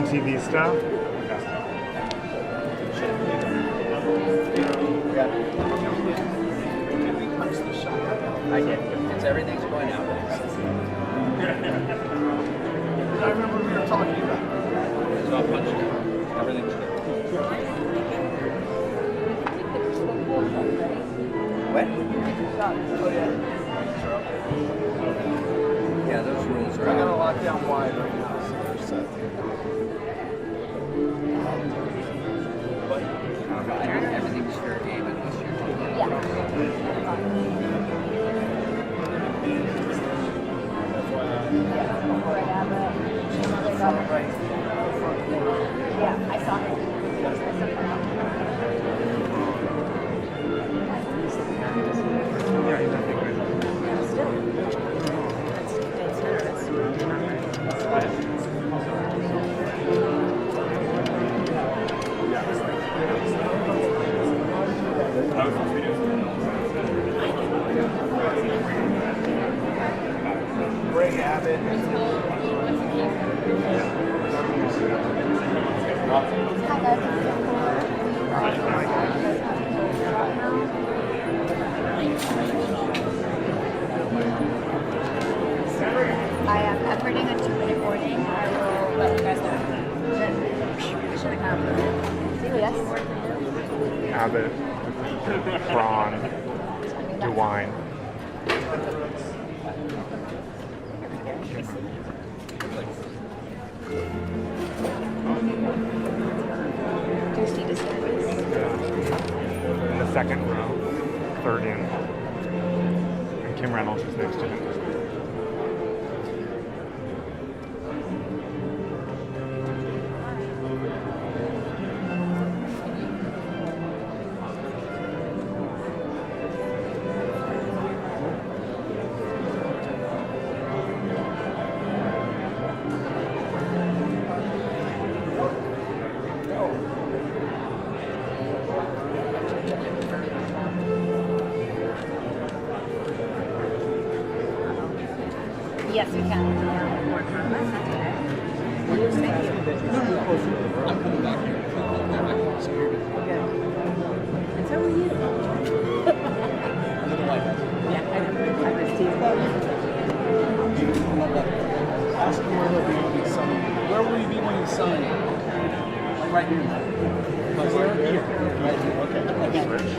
TV stuff. I did. It's everything's going out. I remember we were talking about it. It's all punched in. Everything's good. What? Oh, yeah. Yeah, those rules are I got to out. lock down wide right now. So we're set. Everything's fair game unless you're talking. Yeah, I saw it. Greg Abbott. I'm printing a 2-minute warning. I will let you guys know. Should have come. Yes. Abbott, Braun, DeWine. In the second row, third in, and Kim Reynolds is next to him. Yes, we can. I'm coming back here. I'm back here. And so are you. right here. Here. Right here. Okay. Switch.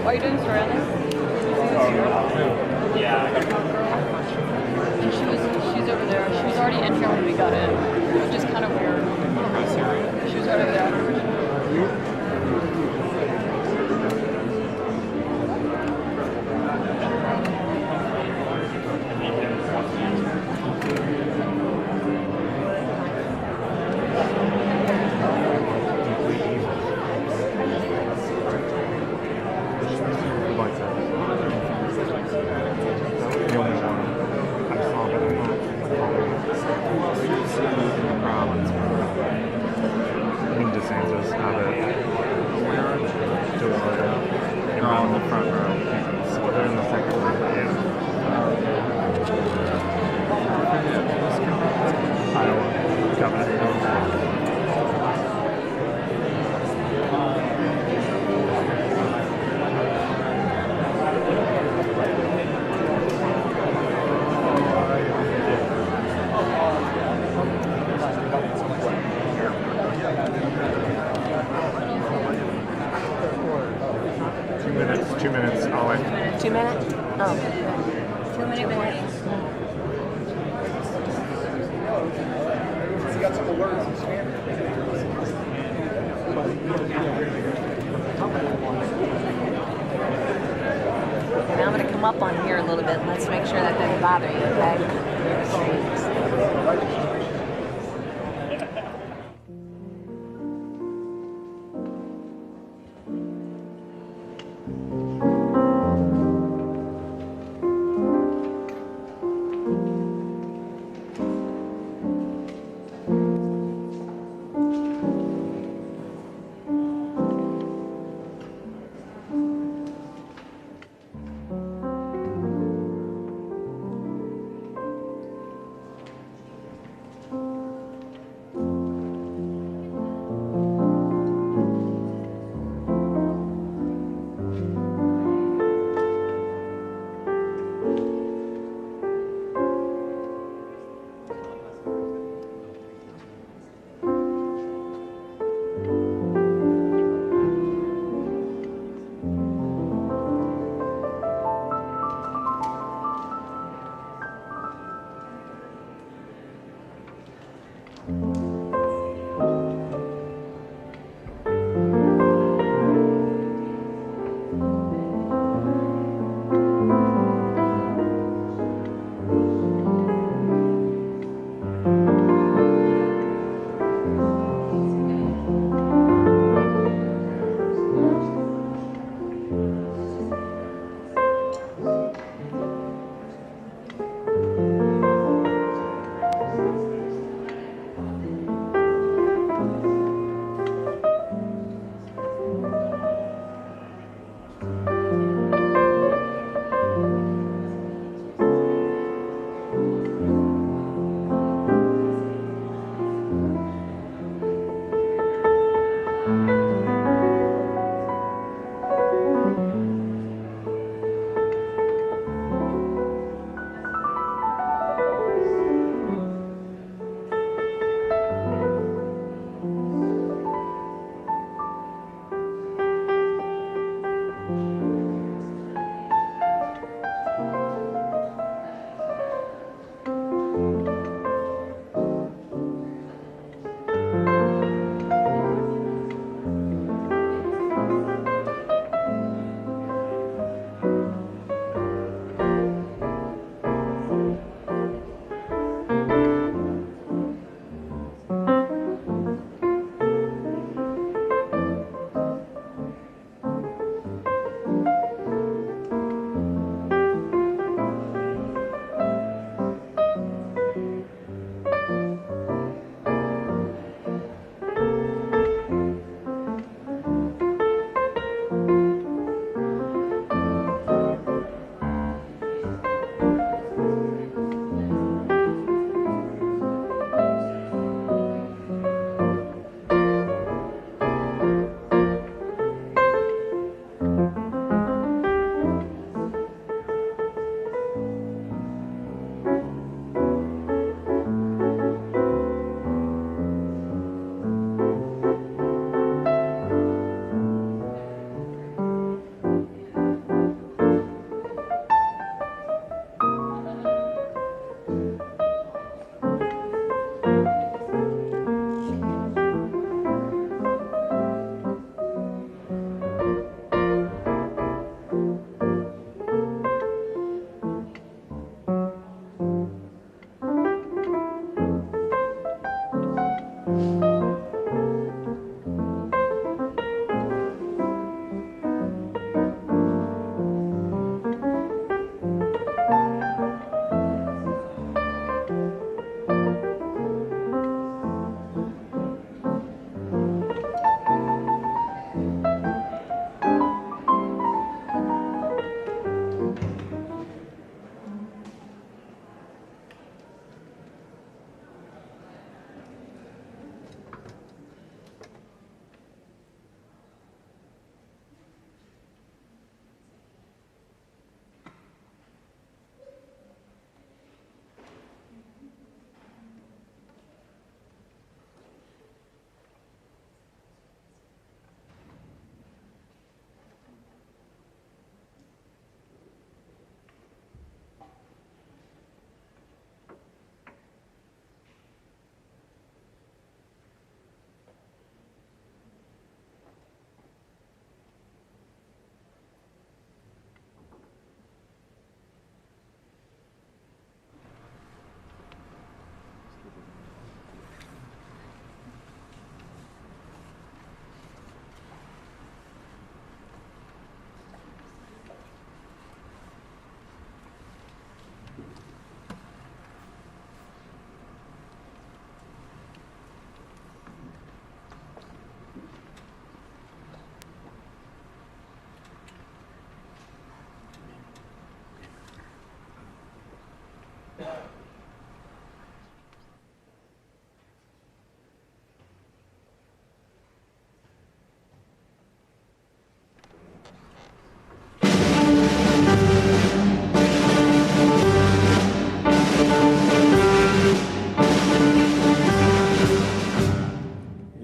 Why are you doing ceramics? Yeah. And she's over there. She was already in here when we got in. It was just kind of weird. She was already there. DeSantis have it in the front row. So they're in the second row. Yeah. Iowa governor. Two minutes, I'll wait. 2 minutes? Oh. 2-minute warning. He's got some alerts and standard. Now I'm going to come up on here a little bit. Let's make sure that doesn't bother you, okay?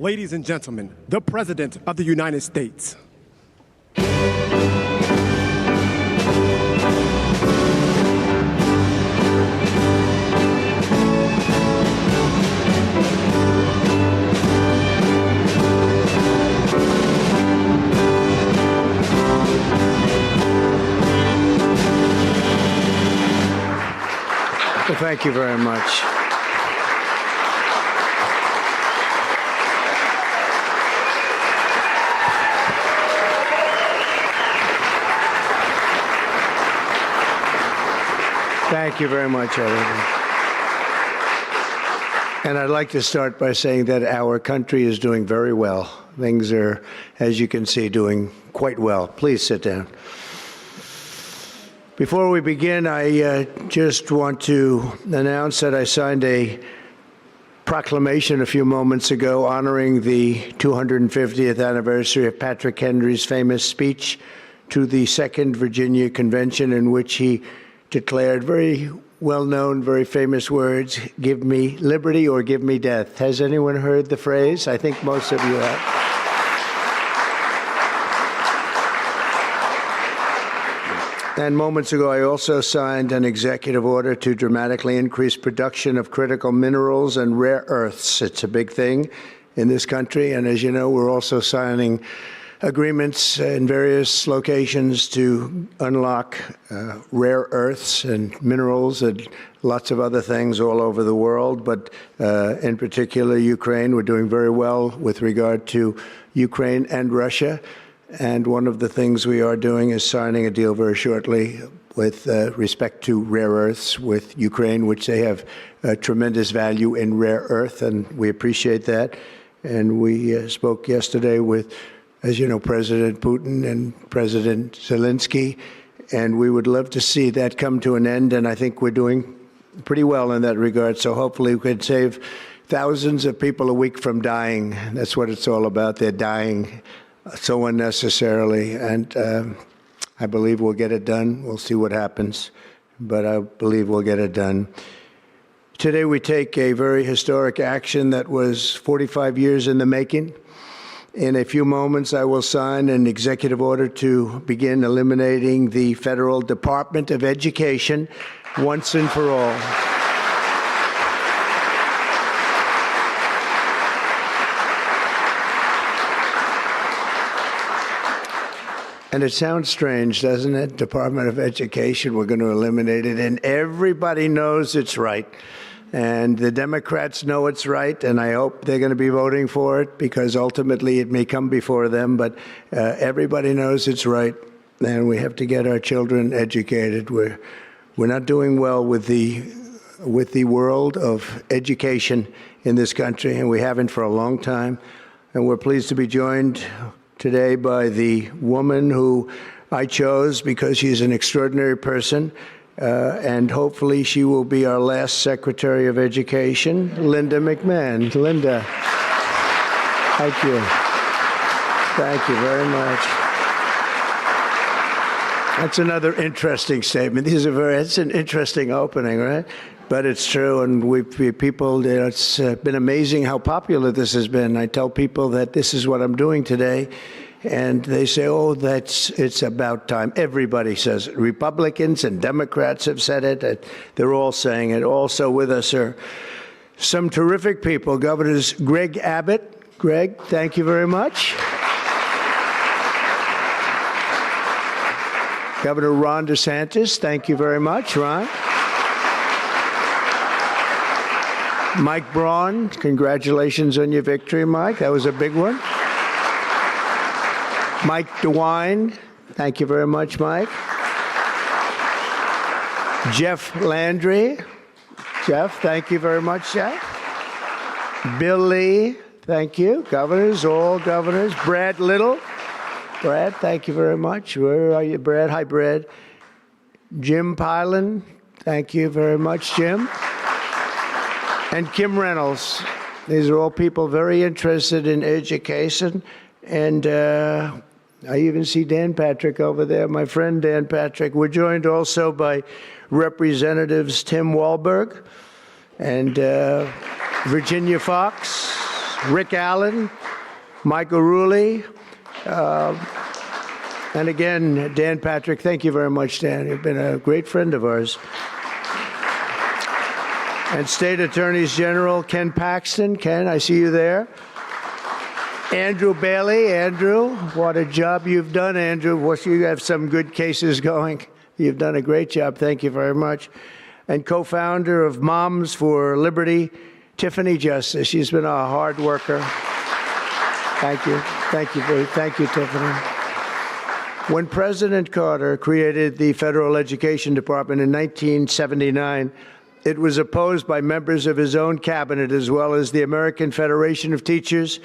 Ladies and gentlemen, the President of the United States. Well, thank you very much. Thank you very much, everyone. And I'd like to start by saying that our country is doing very well. Things are, as you can see, doing quite well. Please sit down. Before we begin, I just want to announce that I signed a proclamation a few moments ago honoring the 250th anniversary of Patrick Henry's famous speech to the Second Virginia Convention, in which he declared very well-known, very famous words, "Give me liberty or give me death." Has anyone heard the phrase? I think most of you have. And moments ago, I also signed an executive order to dramatically increase production of critical minerals and rare earths. It's a big thing in this country. And as you know, we're also signing agreements in various locations to unlock rare earths and minerals and lots of other things all over the world. But in particular, Ukraine, we're doing very well with regard to Ukraine and Russia. And one of the things we are doing is signing a deal very shortly with respect to rare earths with Ukraine, which they have tremendous value in rare earth, and we appreciate that. And we spoke yesterday with, as you know, President Putin and President Zelensky, and we would love to see that come to an end, and I think we're doing pretty well in that regard. So hopefully we could save thousands of people a week from dying. That's what it's all about. They're dying so unnecessarily, and I believe we'll get it done. We'll see what happens, but I believe we'll get it done. Today we take a very historic action that was 45 years in the making. In a few moments, I will sign an executive order to begin eliminating the Federal Department of Education once and for all. And it sounds strange, doesn't it? Department of Education, we're going to eliminate it. And everybody knows it's right. And the Democrats know it's right, and I hope they're going to be voting for it, because ultimately it may come before them. But everybody knows it's right, and we have to get our children educated. We're not doing well with the world of education in this country, and we haven't for a long time. And we're pleased to be joined today by the woman who I chose because she's an extraordinary person, and hopefully she will be our last Secretary of Education, Linda McMahon. Linda, thank you. Thank you very much. That's another interesting statement. It's an interesting opening, right? But it's true, and it's been amazing how popular this has been. I tell people that this is what I'm doing today, and they say, oh, it's about time. Everybody says it. Republicans and Democrats have said it. They're all saying it. Also with us are some terrific people. Governors Greg Abbott. Greg, thank you very much. Governor Ron DeSantis, thank you very much, Ron. Mike Braun, congratulations on your victory, Mike. That was a big one. Mike DeWine, thank you very much, Mike. Jeff Landry. Jeff, thank you very much, Jeff. Bill Lee, thank you. Governors, all governors. Brad Little. Brad, thank you very much. Where are you, Brad? Hi, Brad. Jim Pilan, thank you very much, Jim. And Kim Reynolds. These are all people very interested in education. And I even see Dan Patrick over there, my friend Dan Patrick. We're joined also by Representatives Tim Walberg and Virginia Fox. Rick Allen, Michael Rulli, and again, Dan Patrick. Thank you very much, Dan. You've been a great friend of ours. And State Attorneys General Ken Paxton. Ken, I see you there. Andrew Bailey. Andrew, what a job you've done, Andrew. You have some good cases going. You've done a great job. Thank you very much. And co-founder of Moms for Liberty, Tiffany Justice. She's been a hard worker. Thank you. Thank you, Tiffany. When President Carter created the Federal Education Department in 1979, it was opposed by members of his own cabinet, as well as the American Federation of Teachers,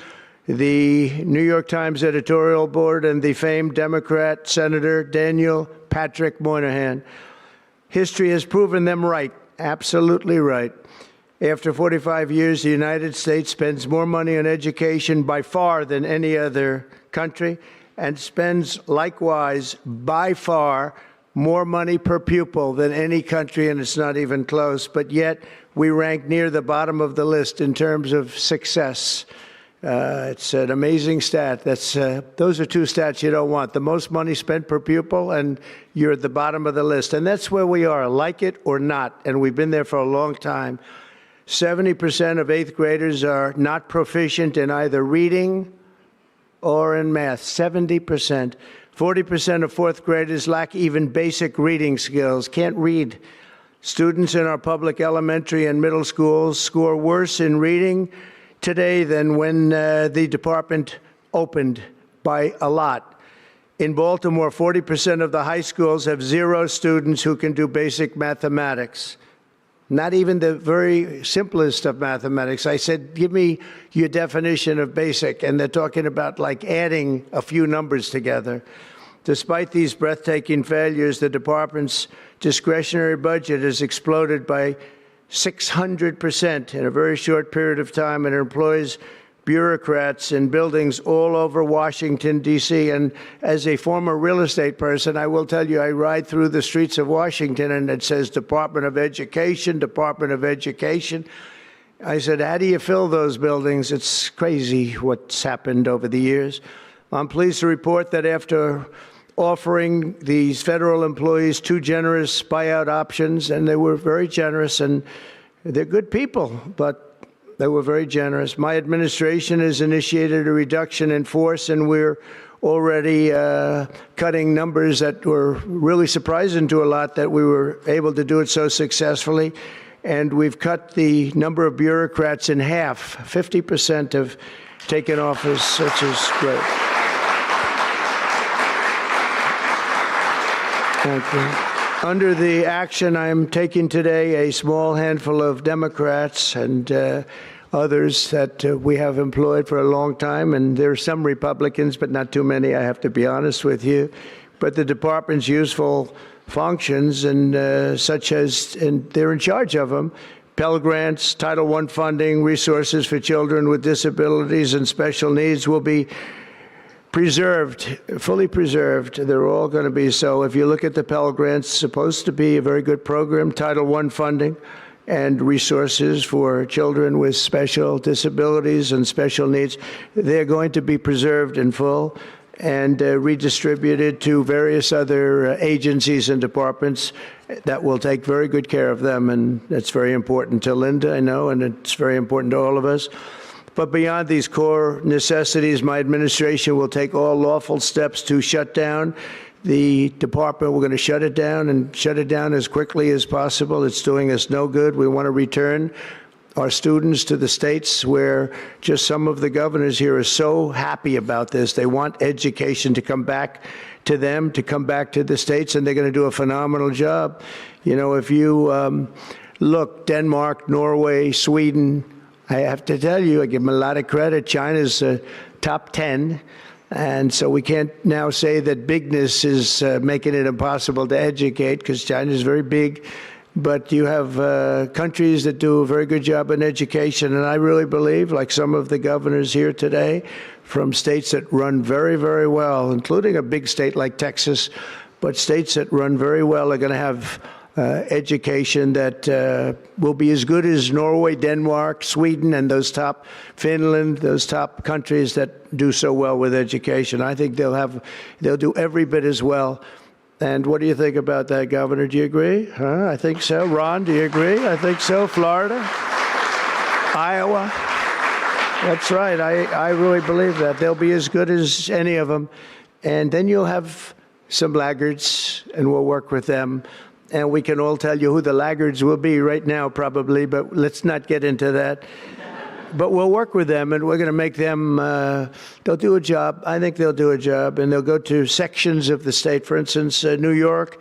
the New York Times editorial board, and the famed Democrat Senator Daniel Patrick Moynihan. History has proven them right, absolutely right. After 45 years, the United States spends more money on education by far than any other country, and spends likewise by far more money per pupil than any country, and it's not even close. But yet, we rank near the bottom of the list in terms of success. It's an amazing stat. Those are two stats you don't want. The most money spent per pupil, and you're at the bottom of the list. And that's where we are, like it or not, and we've been there for a long time. 70% of 8th graders are not proficient in either reading or in math. 70%. 40% of 4th graders lack even basic reading skills, can't read. Students in our public elementary and middle schools score worse in reading today than when the department opened, by a lot. In Baltimore, 40% of the high schools have 0 students who can do basic mathematics. Not even the very simplest of mathematics. I said, give me your definition of basic, and they're talking about like adding a few numbers together. Despite these breathtaking failures, the department's discretionary budget has exploded by 600% in a very short period of time, and it employs bureaucrats in buildings all over Washington, D.C. And as a former real estate person, I will tell you, I ride through the streets of Washington, and it says Department of Education, Department of Education. I said, how do you fill those buildings? It's crazy what's happened over the years. I'm pleased to report that after offering these federal employees 2 generous buyout options, and they were very generous, and they're good people, but they were very generous. My administration has initiated a reduction in force, and we're already cutting numbers that were really surprising to a lot, that we were able to do it so successfully. And we've cut the number of bureaucrats in half. 50% have taken office, which is great. Thank you. Under the action I'm taking today, a small handful of Democrats and others that we have employed for a long time, and there are some Republicans, but not too many, I have to be honest with you. But the department's useful functions, and such as, and they're in charge of them, Pell Grants, Title I funding, resources for children with disabilities and special needs will be preserved, fully preserved. They're all going to be so. If you look at the Pell Grants, it's supposed to be a very good program, Title I funding and resources for children with special disabilities and special needs. They're going to be preserved in full and redistributed to various other agencies and departments that will take very good care of them. And that's very important to Linda, I know, and it's very important to all of us. But beyond these core necessities, my administration will take all lawful steps to shut down the department. We're going to shut it down, and shut it down as quickly as possible. It's doing us no good. We want to return our students to the states, where just some of the governors here are so happy about this. They want education to come back to them, to come back to the states, and they're going to do a phenomenal job. You know, if you look, Denmark, Norway, Sweden, I have to tell you, I give them a lot of credit. China's top 10. And so we can't now say that bigness is making it impossible to educate, because China is very big. But you have countries that do a very good job in education. And I really believe, like some of the governors here today, from states that run very, very well, including a big state like Texas, but states that run very well are going to have education that will be as good as Norway, Denmark, Sweden, and Finland, those top countries that do so well with education. I think they'll do every bit as well. And what do you think about that, Governor? Do you agree? Huh? I think so. Ron, do you agree? I think so. Florida? Iowa? That's right. I really believe that. They'll be as good as any of them. And then you'll have some laggards, and we'll work with them. And we can all tell you who the laggards will be right now, probably, but let's not get into that. But we'll work with them, and we're going to make them, they'll do a job. I think they'll do a job, and they'll go to sections of the state. For instance, New York,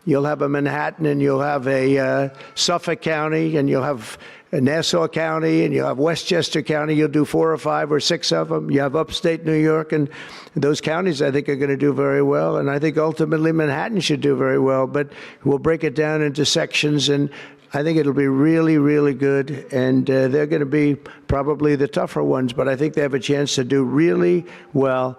you'll have a Manhattan, and you'll have a Suffolk County, and you'll have Nassau County, and you'll have Westchester County. You'll do 4 or 5 or 6 of them. You have upstate New York, and those counties, I think, are going to do very well. And I think ultimately Manhattan should do very well. But we'll break it down into sections, and I think it'll be really, really good. And they're going to be probably the tougher ones, but I think they have a chance to do really well.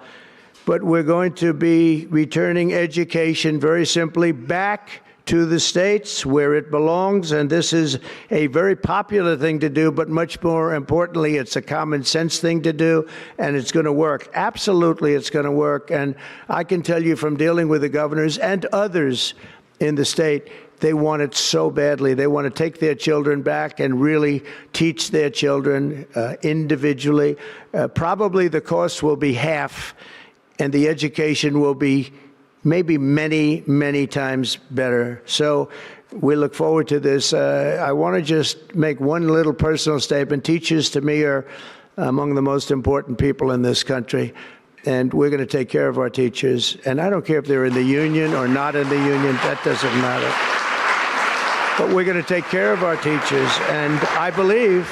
But we're going to be returning education very simply back to the states where it belongs, and this is a very popular thing to do, but much more importantly, it's a common sense thing to do, and it's going to work. Absolutely, it's going to work, and I can tell you from dealing with the governors and others in the state, they want it so badly. They want to take their children back and really teach their children individually. Probably the cost will be half, and the education will be maybe many, many times better. So we look forward to this. I want to just make one little personal statement. Teachers, to me, are among the most important people in this country, and we're going to take care of our teachers. And I don't care if they're in the union or not in the union. That doesn't matter. But we're going to take care of our teachers, and I believe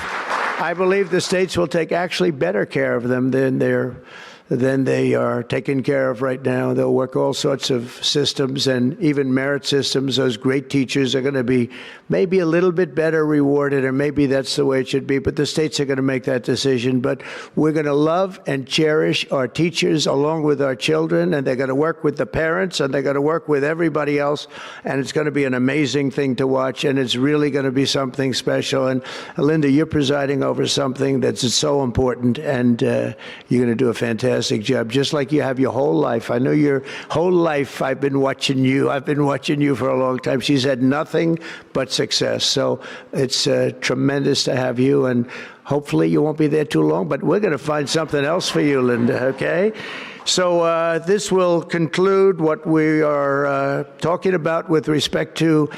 the states will take actually better care of them than they are taken care of right now. They'll work all sorts of systems and even merit systems. Those great teachers are going to be maybe a little bit better rewarded, or maybe that's the way it should be, but the states are going to make that decision. But we're going to love and cherish our teachers along with our children, and they're going to work with the parents, and they're going to work with everybody else, and it's going to be an amazing thing to watch, and it's really going to be something special. And Linda, you're presiding over something that's so important, and you're going to do a fantastic job, just like you have your whole life. I know your whole life I've been watching you. I've been watching you for a long time. She's had nothing but success. So it's tremendous to have you, and hopefully you won't be there too long, but we're going to find something else for you, Linda, okay? So this will conclude what we are talking about with respect to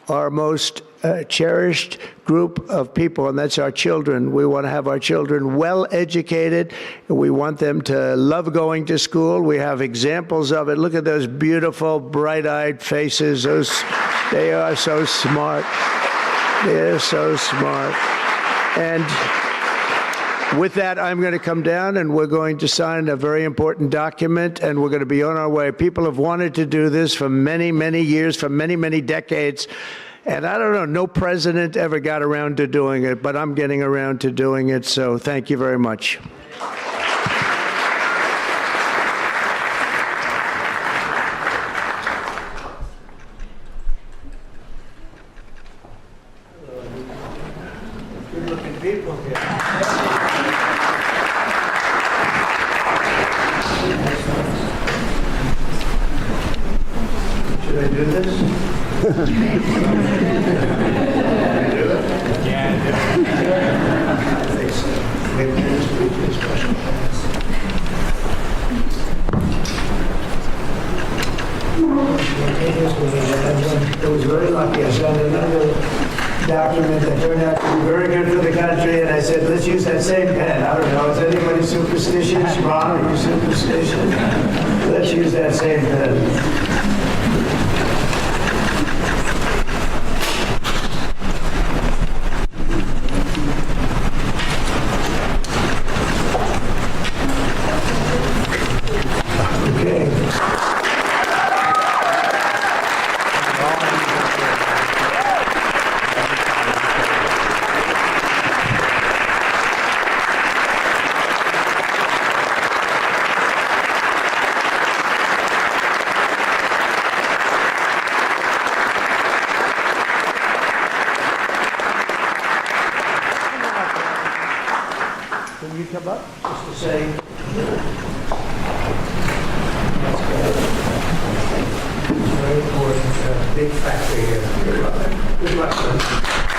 our most cherished group of people, and that's our children. We want to have our children well educated. We want them to love going to school. We have examples of it. Look at those beautiful, bright-eyed faces. They are so smart. They're so smart. And with that, I'm going to come down, and we're going to sign a very important document, and we're going to be on our way. People have wanted to do this for many, many years, for many, many decades. And I don't know, no president ever got around to doing it, but I'm getting around to doing it, so thank you very much. Good-looking people here. Should I do this? It was very lucky. I signed another document that turned out to be very good for the country, and I said, let's use that same pen. I don't know, is anybody superstitious? Ron, are you superstitious? Let's use that same pen. come up just to say? Very important, big factor here. Good luck. Good luck.